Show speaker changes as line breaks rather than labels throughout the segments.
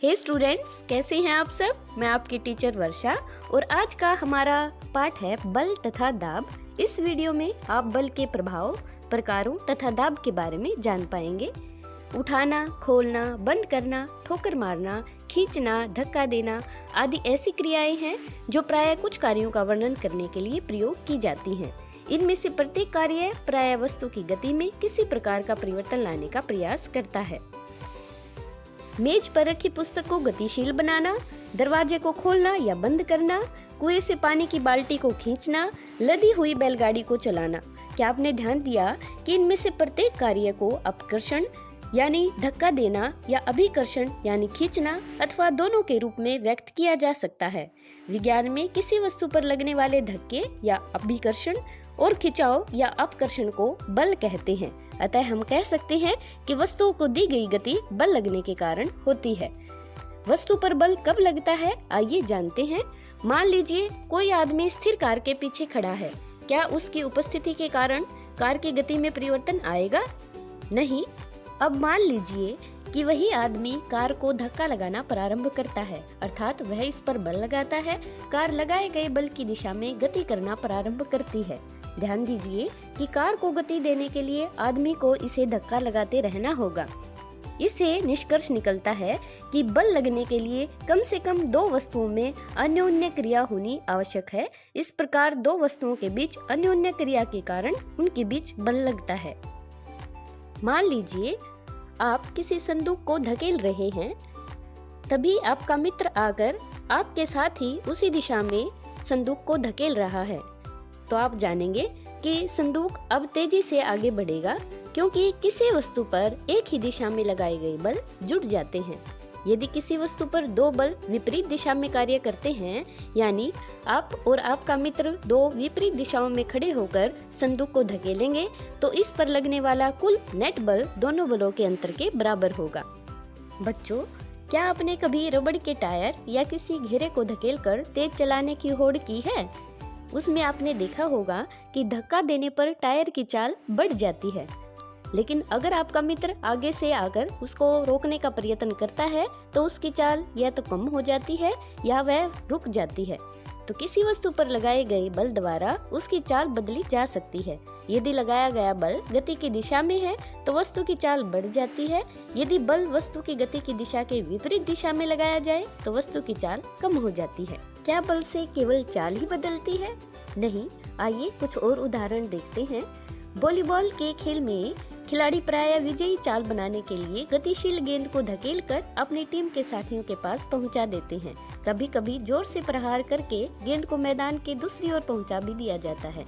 हे students, कैसे हैं आप सब। मैं आपकी टीचर वर्षा और आज का हमारा पाठ है बल तथा दाब। इस वीडियो में आप बल के प्रभाव, प्रकारों तथा दाब के बारे में जान पाएंगे। उठाना, खोलना, बंद करना, ठोकर मारना, खींचना, धक्का देना आदि ऐसी क्रियाएं हैं जो प्रायः कुछ कार्यों का वर्णन करने के लिए प्रयोग की जाती हैं। इनमें से प्रत्येक कार्य प्रायः वस्तु की गति में किसी प्रकार का परिवर्तन लाने का प्रयास करता है। मेज पर रखी पुस्तक को गतिशील बनाना, दरवाजे को खोलना या बंद करना, कुएं से पानी की बाल्टी को खींचना, लदी हुई बैलगाड़ी को चलाना। क्या आपने ध्यान दिया कि इनमें से प्रत्येक कार्य को अपकर्षण यानी धक्का देना या अभिकर्षण यानी खींचना अथवा दोनों के रूप में व्यक्त किया जा सकता है। विज्ञान में किसी वस्तु पर लगने वाले धक्के या अभिकर्षण और खिंचाव या अपकर्षण को बल कहते हैं। अतः हम कह सकते हैं कि वस्तुओं को दी गई गति बल लगने के कारण होती है। वस्तु पर बल कब लगता है, आइए जानते हैं। मान लीजिए कोई आदमी स्थिर कार के पीछे खड़ा है। क्या उसकी उपस्थिति के कारण कार की गति में परिवर्तन आएगा? नहीं। अब मान लीजिए कि वही आदमी कार को धक्का लगाना प्रारंभ करता है, अर्थात वह इस पर बल लगाता है। कार लगाए गए बल की दिशा में गति करना प्रारंभ करती है। ध्यान दीजिए कि कार को गति देने के लिए आदमी को इसे धक्का लगाते रहना होगा। इससे निष्कर्ष निकलता है कि बल लगने के लिए कम से कम दो वस्तुओं में अन्योन्य क्रिया होनी आवश्यक है। इस प्रकार दो वस्तुओं के बीच अन्योन्य क्रिया के कारण उनके बीच बल लगता है। मान लीजिए आप किसी संदूक को धकेल रहे हैं, तभी आपका मित्र आकर आपके साथ ही उसी दिशा में संदूक को धकेल रहा है, तो आप जानेंगे कि संदूक अब तेजी से आगे बढ़ेगा, क्योंकि किसी वस्तु पर एक ही दिशा में लगाए गए बल जुड़ जाते हैं। यदि किसी वस्तु पर दो बल विपरीत दिशा में कार्य करते हैं, यानी आप और आपका मित्र दो विपरीत दिशाओं में खड़े होकर संदूक को धकेलेंगे, तो इस पर लगने वाला कुल नेट बल दोनों बलों के अंतर के बराबर होगा। बच्चों, क्या आपने कभी रबड़ के टायर या किसी घेरे को धकेलकर तेज चलाने की होड़ की है? उसमें आपने देखा होगा कि धक्का देने पर टायर की चाल बढ़ जाती है, लेकिन अगर आपका मित्र आगे से आकर उसको रोकने का प्रयत्न करता है तो उसकी चाल या तो कम हो जाती है या वह रुक जाती है। तो किसी वस्तु पर लगाए गए बल द्वारा उसकी चाल बदली जा सकती है। यदि लगाया गया बल गति की दिशा में है तो वस्तु की चाल बढ़ जाती है। यदि बल वस्तु की गति की दिशा के विपरीत दिशा में लगाया जाए तो वस्तु की चाल कम हो जाती है। क्या बल से केवल चाल ही बदलती है? नहीं। आइए कुछ और उदाहरण देखते हैं। वॉलीबॉल के खेल में खिलाड़ी प्रायः विजयी चाल बनाने के लिए गतिशील गेंद को धकेलकर अपनी टीम के साथियों के पास पहुंचा देते हैं। कभी कभी जोर से प्रहार करके गेंद को मैदान के दूसरी ओर पहुंचा भी दिया जाता है।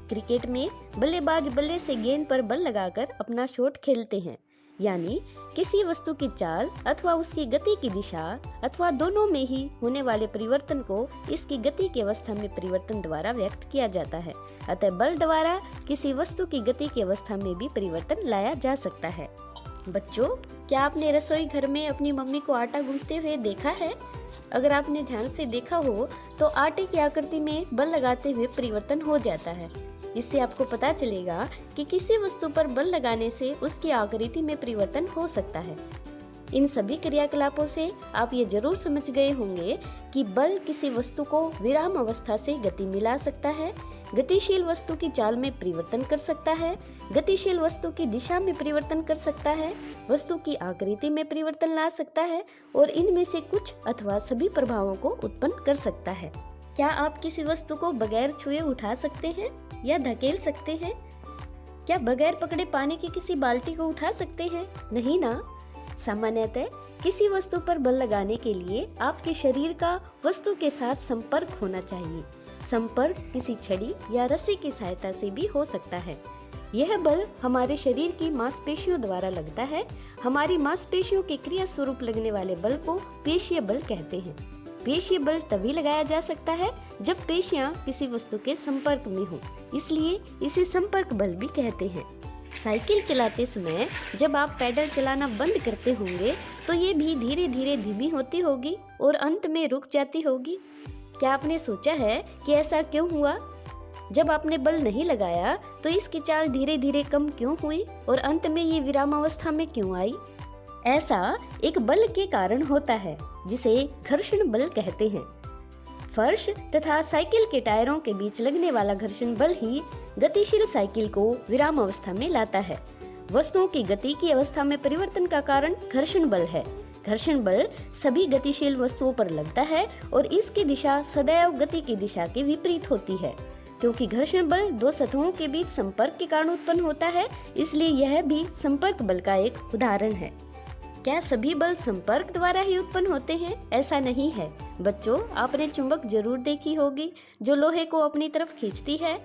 क्रिकेट में बल्लेबाज बल्ले से गेंद पर बल लगाकर अपना शॉट खेलते हैं, यानी किसी वस्तु की चाल अथवा उसकी गति की दिशा अथवा दोनों में ही होने वाले परिवर्तन को इसकी गति की अवस्था में परिवर्तन द्वारा व्यक्त किया जाता है। अतः बल द्वारा किसी वस्तु की गति की अवस्था में भी परिवर्तन लाया जा सकता है। बच्चों, क्या आपने रसोई घर में अपनी मम्मी को आटा गूंथते हुए देखा है? अगर आपने ध्यान से देखा हो तो आटे की आकृति में बल लगाते हुए परिवर्तन हो जाता है। इससे आपको पता चलेगा कि किसी वस्तु पर बल लगाने से उसकी आकृति में परिवर्तन हो सकता है। इन सभी क्रियाकलापों से आप ये जरूर समझ गए होंगे कि बल किसी वस्तु को विराम अवस्था से गति में ला सकता है, गतिशील वस्तु की चाल में परिवर्तन कर सकता है, गतिशील वस्तु की दिशा में परिवर्तन कर सकता है, वस्तु की आकृति में परिवर्तन ला सकता है और इनमें से कुछ अथवा सभी प्रभावों को उत्पन्न कर सकता है। क्या आप किसी वस्तु को बगैर छुए उठा सकते हैं या धकेल सकते हैं? क्या बगैर पकड़े पानी की किसी बाल्टी को उठा सकते हैं? नहीं ना। सामान्यतः किसी वस्तु पर बल लगाने के लिए आपके शरीर का वस्तु के साथ संपर्क होना चाहिए। संपर्क किसी छड़ी या रस्सी की सहायता से भी हो सकता है। यह बल हमारे शरीर की मांसपेशियों द्वारा लगता है। हमारी मांसपेशियों के क्रिया स्वरूप लगने वाले बल को पेशीय बल कहते हैं। पेशीय बल तभी लगाया जा सकता है जब पेशियां किसी वस्तु के संपर्क में हो, इसलिए इसे संपर्क बल भी कहते हैं। साइकिल चलाते समय जब आप पैडल चलाना बंद करते होंगे तो ये भी धीरे धीरे धीमी होती होगी और अंत में रुक जाती होगी। क्या आपने सोचा है कि ऐसा क्यों हुआ? जब आपने बल नहीं लगाया तो इसकी चाल धीरे धीरे कम क्यों हुई और अंत में ये विरामावस्था में क्यों आई? ऐसा एक बल के कारण होता है जिसे घर्षण बल कहते हैं। फर्श तथा साइकिल के टायरों के बीच लगने वाला घर्षण बल ही गतिशील साइकिल को विराम अवस्था में लाता है। वस्तुओं की गति की अवस्था में परिवर्तन का कारण घर्षण बल है। घर्षण बल सभी गतिशील वस्तुओं पर लगता है और इसकी दिशा सदैव गति की दिशा के विपरीत होती है। क्योंकि घर्षण बल दो सतहों के बीच संपर्क के कारण उत्पन्न होता है, इसलिए यह भी संपर्क बल का एक उदाहरण है। क्या सभी बल संपर्क द्वारा ही उत्पन्न होते हैं? ऐसा नहीं है बच्चों। आपने चुंबक जरूर देखी होगी जो लोहे को अपनी तरफ खींचती है।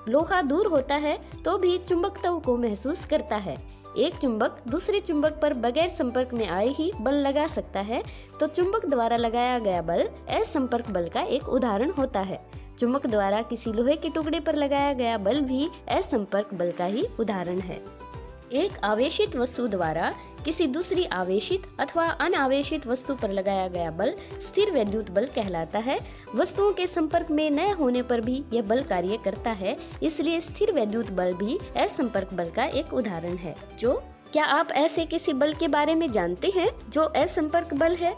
लोहा दूर होता है तो भी चुंबकत्व को महसूस करता है। एक चुंबक दूसरे चुंबक पर बगैर संपर्क में आए ही बल लगा सकता है, तो चुंबक द्वारा लगाया गया बल असंपर्क बल का एक उदाहरण होता है। चुंबक द्वारा किसी लोहे के टुकड़े पर लगाया गया बल भी असंपर्क बल का ही उदाहरण है। एक आवेशित वस्तु द्वारा किसी दूसरी आवेशित अथवा अनावेशित वस्तु पर लगाया गया बल स्थिर वैद्युत बल कहलाता है। वस्तुओं के संपर्क में न होने पर भी यह बल कार्य करता है, इसलिए स्थिर वैद्युत बल भी असंपर्क बल का एक उदाहरण है। जो क्या आप ऐसे किसी बल के बारे में जानते हैं जो असंपर्क बल है?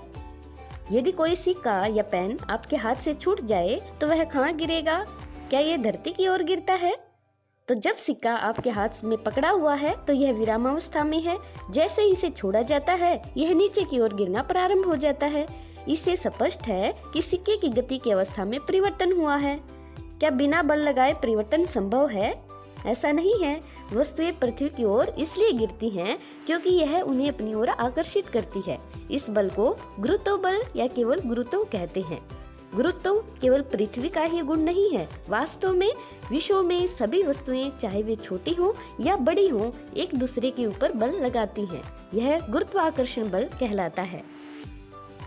यदि कोई सिक्का या पेन आपके हाथ से छूट जाए तो वह कहाँ गिरेगा? क्या यह धरती की ओर गिरता है? तो जब सिक्का आपके हाथ में पकड़ा हुआ है तो यह विरामावस्था में है। जैसे ही इसे छोड़ा जाता है यह नीचे की ओर गिरना प्रारंभ हो जाता है। इससे स्पष्ट है कि सिक्के की गति की अवस्था में परिवर्तन हुआ है। क्या बिना बल लगाए परिवर्तन संभव है? ऐसा नहीं है। वस्तुएं पृथ्वी की ओर इसलिए गिरती हैं क्योंकि यह उन्हें अपनी ओर आकर्षित करती है। इस बल को गुरुत्व बल या केवल गुरुत्व कहते हैं। गुरुत्व केवल पृथ्वी का ही गुण नहीं है। वास्तव में विश्व में सभी वस्तुएं चाहे वे छोटी हो या बड़ी हो एक दूसरे के ऊपर बल लगाती हैं। यह गुरुत्वाकर्षण बल कहलाता है।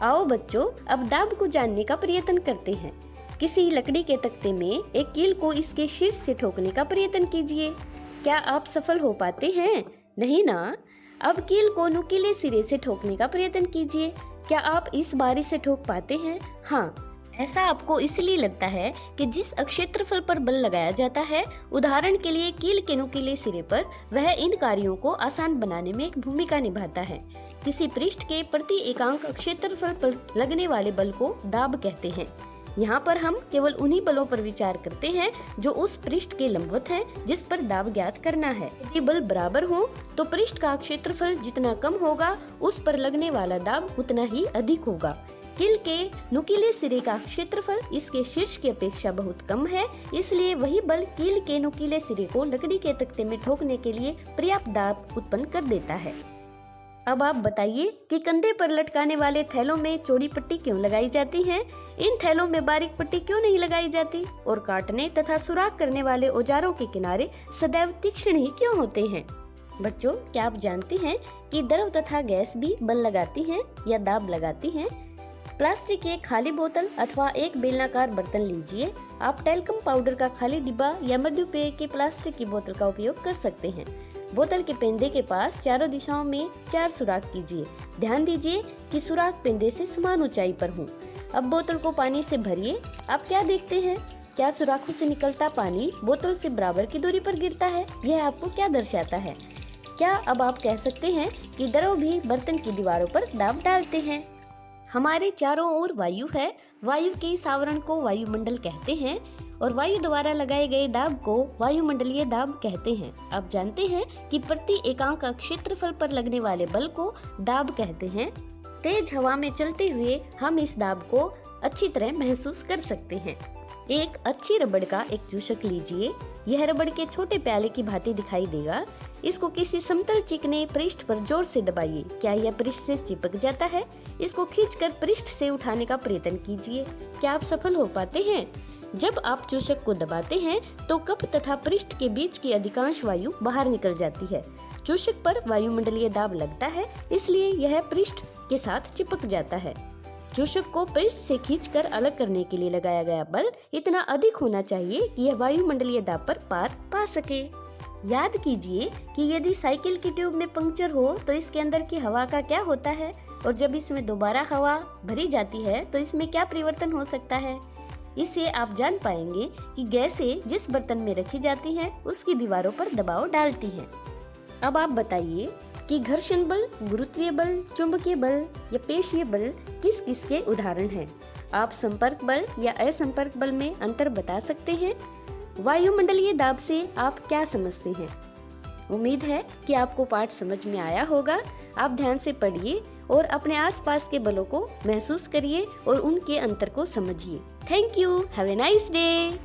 आओ बच्चों, अब दाब को जानने का प्रयत्न करते हैं। किसी लकड़ी के तख्ते में एक कील को इसके शीर्ष से ठोकने का प्रयत्न कीजिए। क्या आप सफल हो पाते हैं? नहीं ना। अब कील को नुकीले सिरे से ठोकने का प्रयत्न कीजिए। क्या आप इस बारी से ठोक पाते हैं? हाँ। ऐसा आपको इसलिए लगता है कि जिस क्षेत्रफल पर बल लगाया जाता है, उदाहरण के लिए कील के नुकीले सिरे पर, वह इन कार्यों को आसान बनाने में एक भूमिका निभाता है। किसी पृष्ठ के प्रति एकांक क्षेत्रफल पर लगने वाले बल को दाब कहते हैं। यहाँ पर हम केवल उन्हीं बलों पर विचार करते हैं जो उस पृष्ठ के लंबवत हैं जिस पर दाब ज्ञात करना है। यदि बल बराबर हो तो पृष्ठ का क्षेत्रफल जितना कम होगा उस पर लगने वाला दाब उतना ही अधिक होगा। कील के नुकीले सिरे का क्षेत्रफल इसके शीर्ष की अपेक्षा बहुत कम है, इसलिए वही बल कील के नुकीले सिरे को लकड़ी के तख्ते में ठोकने के लिए पर्याप्त दाब उत्पन्न कर देता है। अब आप बताइए कि कंधे पर लटकाने वाले थैलों में चौड़ी पट्टी क्यों लगाई जाती है? इन थैलों में बारीक पट्टी क्यों नहीं लगाई जाती? और काटने तथा सुराख करने वाले औजारों के किनारे सदैव तीक्ष्ण ही क्यों होते हैं? बच्चों, क्या आप जानते हैं कि द्रव तथा गैस भी बल लगाती हैं या दाब लगाती हैं? प्लास्टिक की एक खाली बोतल अथवा एक बेलनाकार बर्तन लीजिए। आप टैल्कम पाउडर का खाली डिब्बा या मध्यपेय के प्लास्टिक की बोतल का उपयोग कर सकते हैं। बोतल के पेंदे के पास चारों दिशाओं में 4 सुराख कीजिए। ध्यान दीजिए कि सुराख पेंदे से समान ऊंचाई पर हों। अब बोतल को पानी से भरिए। आप क्या देखते हैं? क्या सुराखों से निकलता पानी बोतल से बराबर की दूरी पर गिरता है? यह आपको क्या दर्शाता है? क्या अब आप कह सकते हैं कि द्रव भी बर्तन की दीवारों पर दाब डालते हैं? हमारे चारों ओर वायु है। वायु के इस आवरण को वायुमंडल कहते हैं और वायु द्वारा लगाए गए दाब को वायुमंडलीय दाब कहते हैं। आप जानते हैं कि प्रति एकांक क्षेत्रफल पर लगने वाले बल को दाब कहते हैं। तेज हवा में चलते हुए हम इस दाब को अच्छी तरह महसूस कर सकते हैं। एक अच्छी रबड़ का एक चूषक लीजिए। यह रबड़ के छोटे प्याले की भांति दिखाई देगा। इसको किसी समतल चिकने पृष्ठ पर जोर से दबाइए। क्या यह पृष्ठ से चिपक जाता है? इसको खींचकर पृष्ठ से उठाने का प्रयत्न कीजिए। क्या आप सफल हो पाते हैं? जब आप चूषक को दबाते हैं तो कप तथा पृष्ठ के बीच की अधिकांश वायु बाहर निकल जाती है। चूषक पर वायुमंडलीय दाब लगता है, इसलिए यह पृष्ठ के साथ चिपक जाता है। चूषक को पृष्ठ से खींचकर अलग करने के लिए लगाया गया बल इतना अधिक होना चाहिए कि यह वायुमंडलीय दाब पर पार पा सके। याद कीजिए कि यदि साइकिल की ट्यूब में पंक्चर हो तो इसके अंदर की हवा का क्या होता है, और जब इसमें दोबारा हवा भरी जाती है तो इसमें क्या परिवर्तन हो सकता है। इससे आप जान पाएंगे कि गैसें जिस बर्तन में रखी जाती हैं उसकी दीवारों पर दबाव डालती हैं। अब आप बताइए, कि घर्षण बल, गुरुत्वीय बल, चुंबकीय बल या पेशीय बल किस किस के उदाहरण हैं। आप संपर्क बल या असंपर्क बल में अंतर बता सकते हैं। वायुमंडलीय दाब से आप क्या समझते हैं। उम्मीद है कि आपको पाठ समझ में आया होगा। आप ध्यान से पढ़िए और अपने आसपास के बलों को महसूस करिए और उनके अंतर को समझिए। Thank you. Have a nice day.